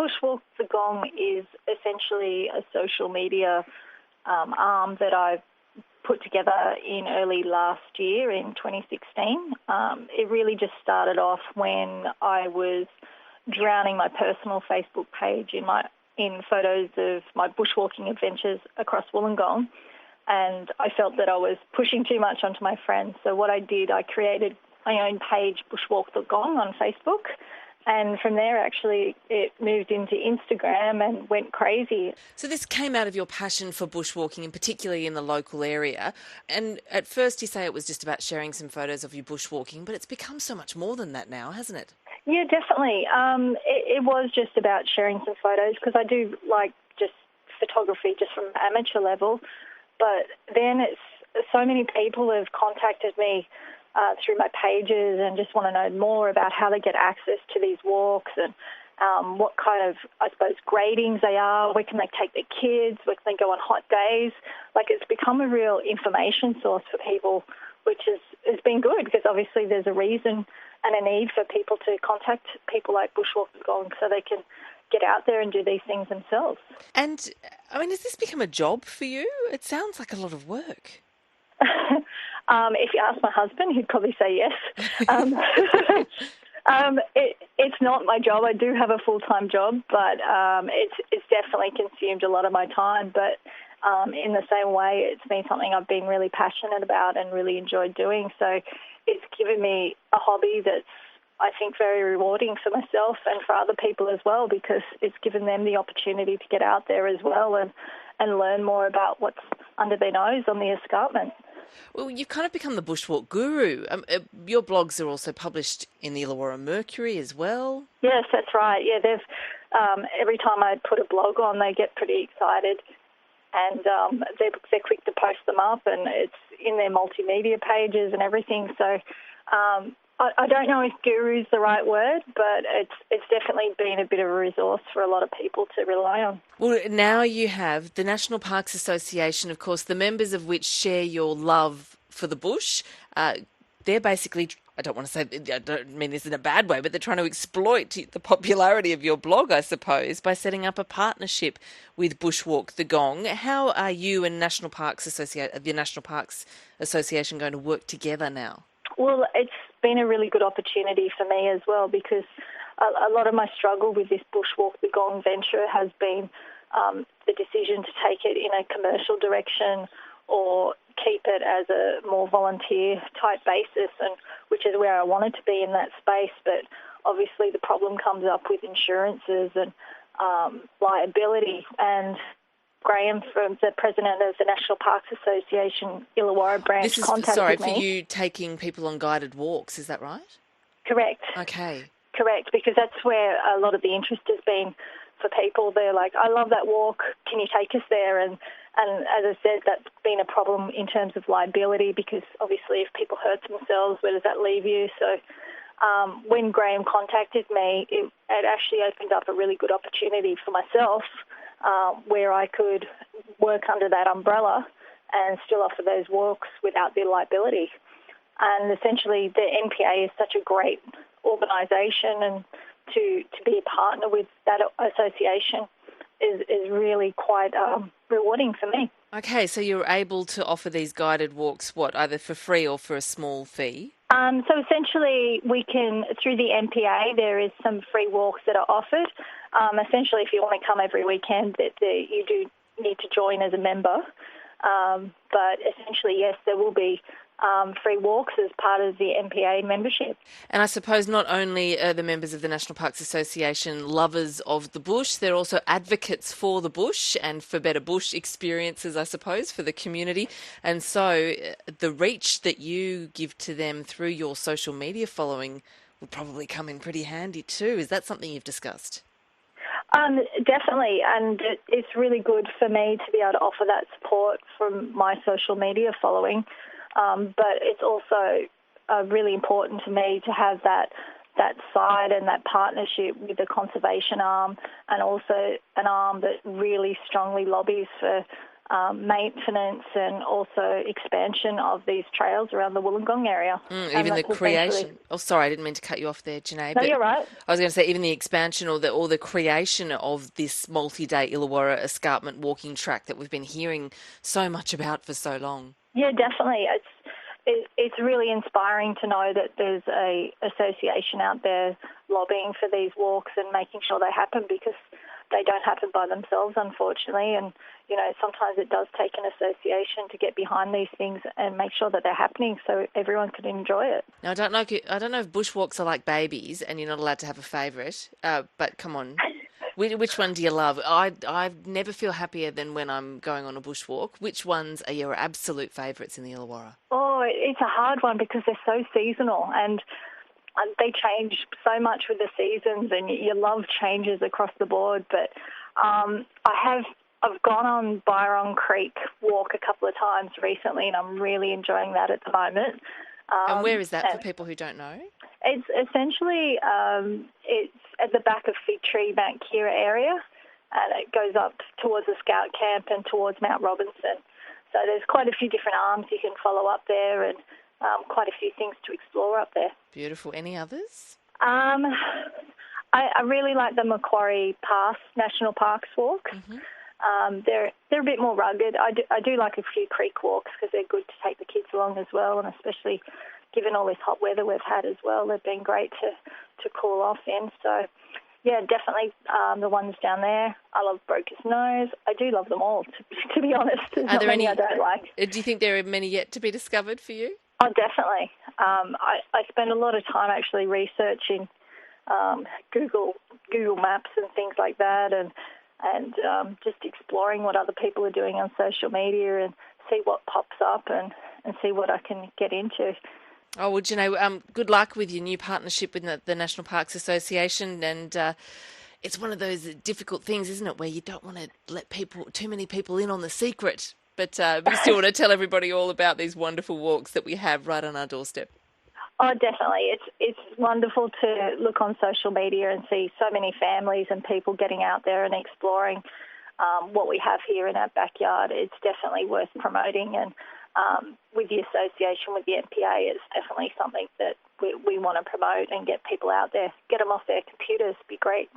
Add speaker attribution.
Speaker 1: Bushwalk the Gong is essentially a social media arm that I put together in early last year in 2016. It really just started off when I was drowning my personal Facebook page in photos of my bushwalking adventures across Wollongong, and I felt that I was pushing too much onto my friends. So what I did, I created my own page, Bushwalk the Gong, on Facebook. And from there, actually, it moved into Instagram and went crazy.
Speaker 2: So this came out of your passion for bushwalking, and particularly in the local area. And at first you say it was just about sharing some photos of you bushwalking, but it's become so much more than that now, hasn't it?
Speaker 1: Yeah, definitely. It was just about sharing some photos because I do like just photography just from amateur level. But then so many people have contacted me through my pages and just want to know more about how they get access to these walks and what kind of, I suppose, gradings they are, where can they take their kids, where can they go on hot days. Like, it's become a real information source for people, which has been good because obviously there's a reason and a need for people to contact people like Bushwalk the Gong so they can get out there and do these things themselves.
Speaker 2: And, I mean, has this become a job for you? It sounds like a lot of work.
Speaker 1: If you ask my husband, he'd probably say yes. It's not my job. I do have a full-time job, but it's definitely consumed a lot of my time. But in the same way, it's been something I've been really passionate about and really enjoyed doing. So it's given me a hobby that's, I think, very rewarding for myself and for other people as well, because it's given them the opportunity to get out there as well and learn more about what's under their nose on the escarpment.
Speaker 2: Well, you've kind of become the bushwalk guru. Your blogs are also published in the Illawarra Mercury as well.
Speaker 1: Yes, that's right. Yeah, they've every time I put a blog on, they get pretty excited, and they're quick to post them up, and it's in their multimedia pages and everything. So I don't know if guru is the right word, but it's definitely been a bit of a resource for a lot of people to rely on.
Speaker 2: Well, now you have the National Parks Association, of course, the members of which share your love for the bush. They're basically, I don't want to say, I don't mean this in a bad way, but they're trying to exploit the popularity of your blog, I suppose, by setting up a partnership with Bushwalk the Gong. How are you and the National Parks Association going to work together now?
Speaker 1: Well, it's been a really good opportunity for me as well, because a lot of my struggle with this Bushwalk the Gong venture has been the decision to take it in a commercial direction or keep it as a more volunteer type basis, and which is where I wanted to be in that space. But obviously the problem comes up with insurances and liability, and Graham, from the president of the National Parks Association Illawarra branch, contacted me.
Speaker 2: For you taking people on guided walks, is that right?
Speaker 1: Correct.
Speaker 2: Okay.
Speaker 1: Correct, because that's where a lot of the interest has been for people. They're like, I love that walk, can you take us there? And as I said, that's been a problem in terms of liability, because obviously if people hurt themselves, where does that leave you? So when Graham contacted me, it actually opened up a really good opportunity for myself, where I could work under that umbrella and still offer those walks without the liability. And essentially the NPA is such a great organisation, and to be a partner with that association is really quite rewarding for me.
Speaker 2: Okay, so you're able to offer these guided walks, either for free or for a small fee?
Speaker 1: So essentially we can, through the NPA, there is some free walks that are offered. Essentially, if you want to come every weekend, you do need to join as a member. But essentially, yes, there will be free walks as part of the NPA membership.
Speaker 2: And I suppose not only are the members of the National Parks Association lovers of the bush, they're also advocates for the bush and for better bush experiences, I suppose, for the community. And so the reach that you give to them through your social media following will probably come in pretty handy too. Is that something you've discussed?
Speaker 1: Definitely, and it's really good for me to be able to offer that support from my social media following. But it's also really important to me to have that side and that partnership with the conservation arm, and also an arm that really strongly lobbies for maintenance and also expansion of these trails around the Wollongong area.
Speaker 2: Even the creation. Oh, sorry, I didn't mean to cut you off there, JENAE.
Speaker 1: No,
Speaker 2: But
Speaker 1: you're right.
Speaker 2: I was going to say even the expansion or the creation of this multi-day Illawarra escarpment walking track that we've been hearing so much about for so long.
Speaker 1: Yeah, definitely. It's really inspiring to know that there's a association out there lobbying for these walks and making sure they happen, because they don't happen by themselves, unfortunately. And, sometimes it does take an association to get behind these things and make sure that they're happening so everyone can enjoy it.
Speaker 2: Now, I don't know if bushwalks are like babies and you're not allowed to have a favourite, but come on. Which one do you love? I never feel happier than when I'm going on a bushwalk. Which ones are your absolute favourites in the Illawarra?
Speaker 1: Oh, it's a hard one because they're so seasonal and they change so much with the seasons, and your love changes across the board. But I've gone on Byron Creek walk a couple of times recently, and I'm really enjoying that at the moment.
Speaker 2: And where is that for people who don't know?
Speaker 1: It's essentially it's at the back of Fig Tree, Mount Kira area, and it goes up towards the Scout Camp and towards Mount Robinson. So there's quite a few different arms you can follow up there, and quite a few things to explore up there.
Speaker 2: Beautiful. Any others?
Speaker 1: I really like the Macquarie Pass National Parks walk.
Speaker 2: Mm-hmm.
Speaker 1: They're a bit more rugged. I do like a few creek walks because they're good to take the kids along as well, and especially given all this hot weather we've had as well, they've been great to cool off in. So, yeah, definitely the ones down there. I love Broker's Nose. I do love them all, to be honest. There's not many I don't like.
Speaker 2: Do you think there are many yet to be discovered for you?
Speaker 1: Oh, definitely. I spend a lot of time actually researching Google Maps and things like that, and just exploring what other people are doing on social media and see what pops up and see what I can get into.
Speaker 2: Oh, well, good luck with your new partnership with the National Parks Association, and it's one of those difficult things, isn't it, where you don't want to let too many people in on the secret, but you still want to tell everybody all about these wonderful walks that we have right on our doorstep.
Speaker 1: Oh, definitely. It's wonderful to look on social media and see so many families and people getting out there and exploring what we have here in our backyard. It's definitely worth promoting, and with the association, with the NPA, it's definitely something that we want to promote and get people out there, get them off their computers. Be great.